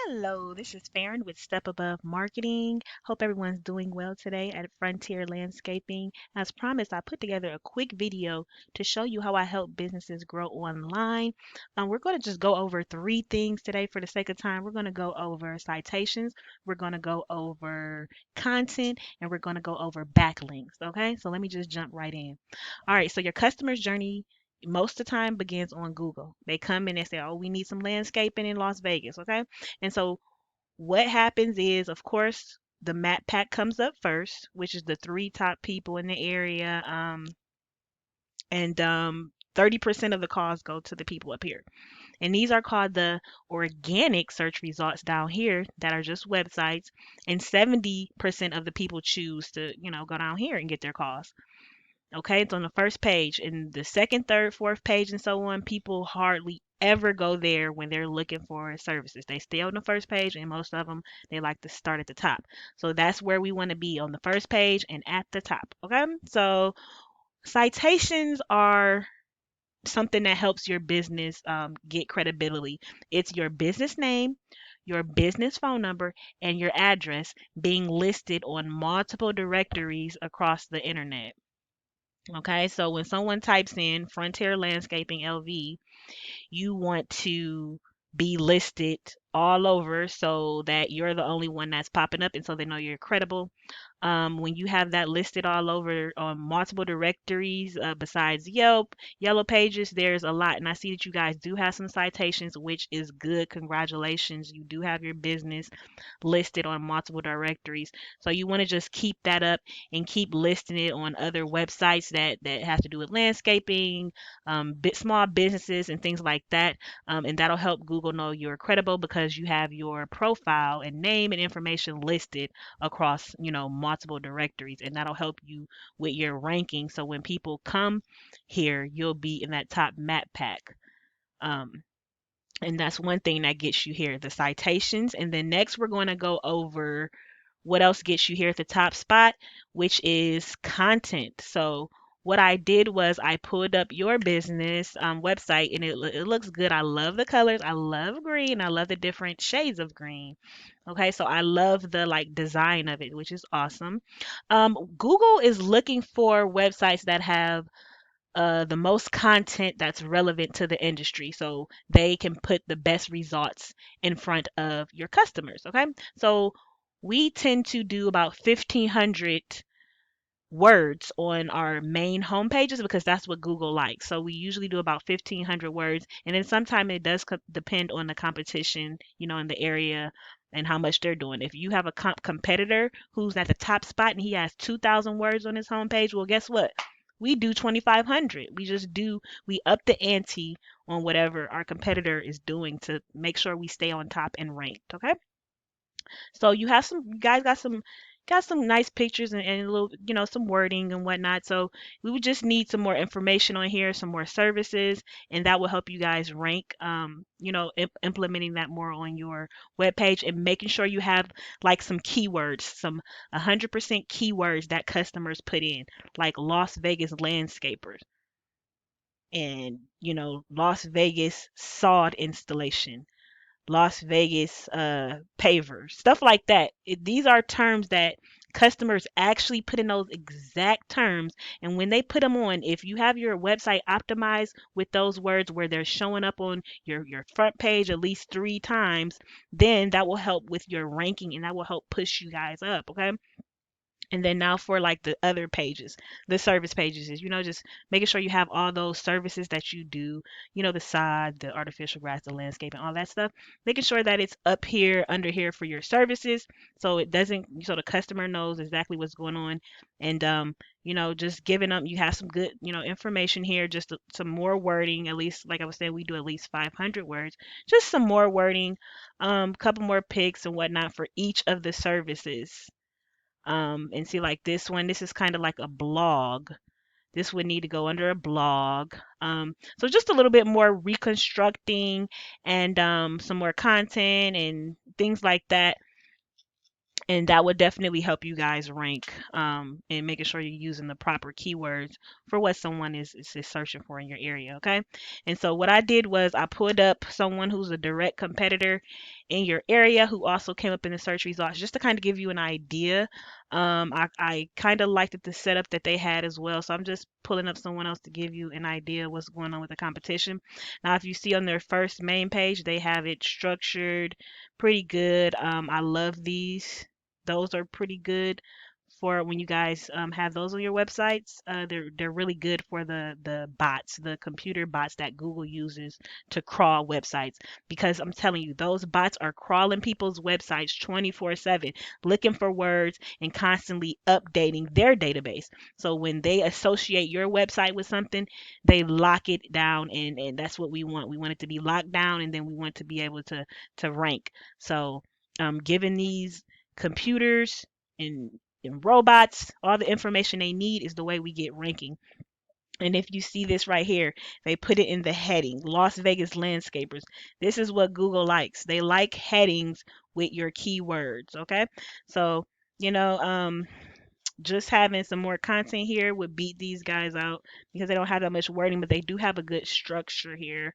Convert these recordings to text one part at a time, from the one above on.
Hello, this is Farron with Step Above Marketing. Hope everyone's doing well today at Frontier Landscaping. As promised, I put together a quick video to show you how I help businesses grow online. We're going to just go over three things today for the sake of time. We're going to go over citations, we're going to go over content, and we're going to go over backlinks. Okay, so let me just jump right in. All right, so your customer's journey most of the time begins on Google. They come in and say, "Oh, we need some landscaping in Las Vegas." Okay, and so what happens is, of course, the map pack comes up first, which is the three top people in the area. And 30% of the calls go to the people up here. And these are called the organic search results down here that are just websites. And 70% of the people choose to, go down here and get their calls. Okay, it's on the first page. And the second, third, fourth page, and so on, people hardly ever go there when they're looking for services. They stay on the first page, and most of them, they like to start at the top. So that's where we want to be, on the first page and at the top. Okay, so citations are something that helps your business get credibility. It's your business name, your business phone number, and your address being listed on multiple directories across the internet. Okay, so when someone types in Frontier Landscaping LV, you want to be listed all over so that you're the only one that's popping up and so they know you're credible. When you have that listed all over on multiple directories, besides Yelp, Yellow Pages, there's a lot. And I see that you guys do have some citations, which is good. Congratulations. You do have your business listed on multiple directories. So you want to just keep that up and keep listing it on other websites that have to do with landscaping, small businesses and things like that. And that'll help Google know you're credible because you have your profile and name and information listed across, multiple directories, and that'll help you with your ranking. So when people come here, you'll be in that top map pack. Um, and that's one thing that gets you here, the citations. And then next, we're going to go over what else gets you here at the top spot, which is content. So what I did was I pulled up your business website, and it looks good. I love the colors. I love green. I love the different shades of green. Okay, so I love the like design of it, which is awesome. Google is looking for websites that have the most content that's relevant to the industry so they can put the best results in front of your customers. Okay, so we tend to do about 1,500 words on our main home pages because that's what Google likes. So we usually do about 1,500 words, and then sometimes it does depend on the competition, in the area and how much they're doing. If you have a competitor who's at the top spot and he has 2,000 words on his homepage, well, guess what? We do 2,500. We up the ante on whatever our competitor is doing to make sure we stay on top and ranked. Okay. So you guys got some nice pictures and a little, some wording and whatnot. So we would just need some more information on here, some more services, and that will help you guys rank. Implementing that more on your web page and making sure you have like some keywords, some 100% keywords that customers put in, like Las Vegas landscapers and Las Vegas sod installation, Las Vegas pavers, stuff like that. These are terms that customers actually put in those exact terms. And when they put them on, if you have your website optimized with those words where they're showing up on your front page at least 3 times, then that will help with your ranking and that will help push you guys up. Okay. And then now for like the other pages, the service pages is, just making sure you have all those services that you do, the sod, the artificial grass, the landscape, and all that stuff. Making sure that it's up here, under here for your services, so it doesn't, so the customer knows exactly what's going on. And just giving them, you have some good, information here, just some more wording. At least, like I was saying, we do at least 500 words. Just some more wording, couple more pics and whatnot for each of the services. And see, like this is kind of like a blog. This would need to go under a blog. So just a little bit more reconstructing and some more content and things like that. and that would definitely help you guys rank, and making sure you're using the proper keywords for what someone is searching for in your area. Okay, and so what I did was I pulled up someone who's a direct competitor in your area who also came up in the search results, just to kind of give you an idea. I kind of liked the setup that they had as well, so I'm just pulling up someone else to give you an idea of what's going on with the competition. Now if you see on their first main page, they have it structured pretty good. I love these. Those are pretty good for when you guys have those on your websites. They're really good for the bots, the computer bots that Google uses to crawl websites. Because I'm telling you, those bots are crawling people's websites 24/7, looking for words and constantly updating their database. So when they associate your website with something, they lock it down, and that's what we want. We want it to be locked down, and then we want to be able to rank. So given these computers and robots, all the information they need is the way we get ranking. And if you see this right here, they put it in the heading, Las Vegas landscapers. This is what Google likes. They like headings with your keywords, okay? So, you know, just having some more content here would beat these guys out because they don't have that much wording, but they do have a good structure here.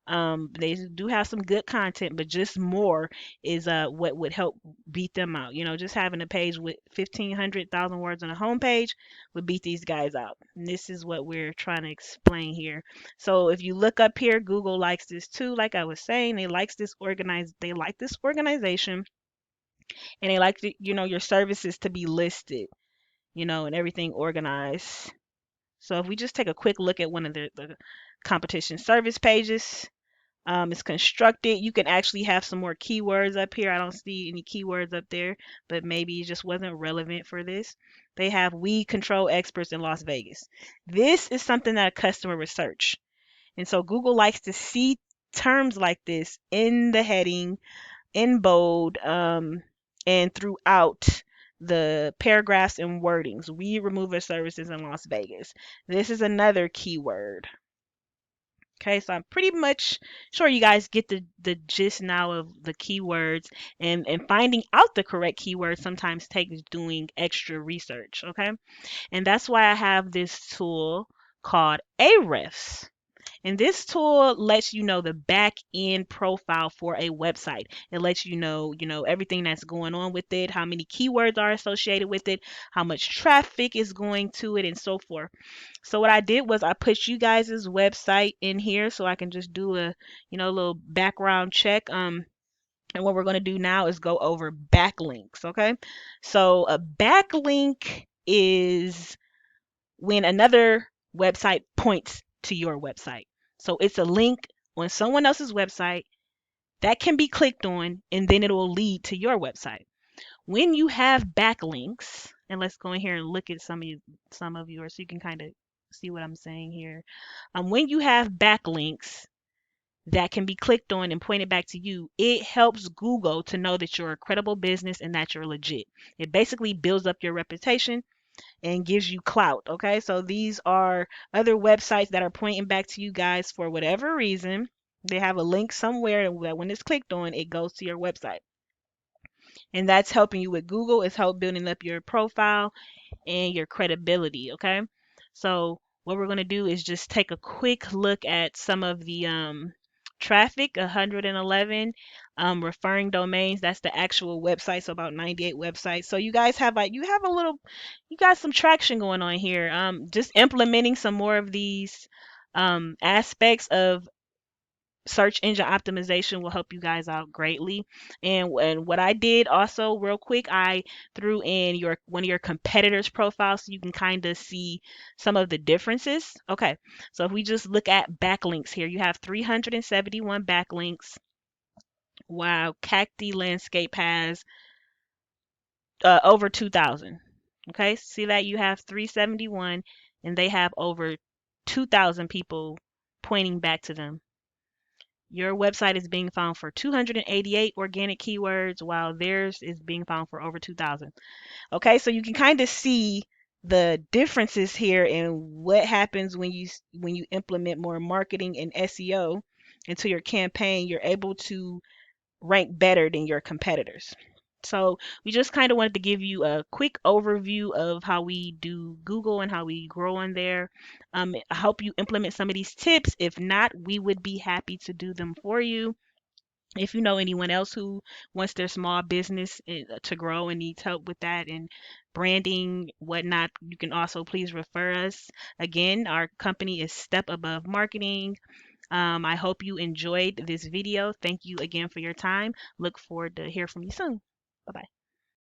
They do have some good content, but just more is what would help beat them out. You know, just having a page with 1,500,000 words on a homepage would beat these guys out. And this is what we're trying to explain here. So if you look up here, Google likes this too. Like I was saying, they like this organization, and they like your services to be listed, and everything organized. So if we just take a quick look at one of the competition service pages, it's constructed. You can actually have some more keywords up here. I don't see any keywords up there, but maybe it just wasn't relevant for this. They have weed control experts in Las Vegas. This is something that a customer would search. And so Google likes to see terms like this in the heading, in bold, and throughout the paragraphs and wordings. Weed removal services in Las Vegas. This is another keyword. Okay, so I'm pretty much sure you guys get the gist now of the keywords, and finding out the correct keywords sometimes takes doing extra research. Okay, and that's why I have this tool called Ahrefs. And this tool lets you know the back end profile for a website. It lets you know everything that's going on with it, how many keywords are associated with it, how much traffic is going to it, and so forth. So what I did was I put you guys' website in here so I can just do a little background check. And what we're going to do now is go over backlinks, okay? So a backlink is when another website points to your website. So it's a link on someone else's website that can be clicked on, and then it will lead to your website. When you have backlinks, and let's go in here and look at some of yours so you can kind of see what I'm saying here. When you have backlinks that can be clicked on and pointed back to you, it helps Google to know that you're a credible business and that you're legit. It basically builds up your reputation and gives you clout. Okay, so these are other websites that are pointing back to you guys for whatever reason. They have a link somewhere that when it's clicked on, it goes to your website. And that's helping you with Google. It's help building up your profile and your credibility. Okay, so what we're going to do is just take a quick look at some of the traffic. 111 referring domains, that's the actual website, so about 98 websites. So you guys have you got some traction going on here. Just implementing some more of these aspects of search engine optimization will help you guys out greatly. And what I did also real quick, I threw in your one of your competitors' profiles so you can kind of see some of the differences. Okay, so if we just look at backlinks here, you have 371 backlinks, while Cacti Landscape has over 2,000. Okay, see that you have 371, and they have over 2,000 people pointing back to them. Your website is being found for 288 organic keywords, while theirs is being found for over 2,000. Okay, so you can kind of see the differences here in what happens when you implement more marketing and SEO into your campaign. You're able to rank better than your competitors. So we just kind of wanted to give you a quick overview of how we do Google and how we grow on there. I hope you implement some of these tips. If not, we would be happy to do them for you. If you know anyone else who wants their small business to grow and needs help with that and branding, whatnot, you can also please refer us. Again, our company is Step Above Marketing. I hope you enjoyed this video. Thank you again for your time. Look forward to hear from you soon. Bye bye.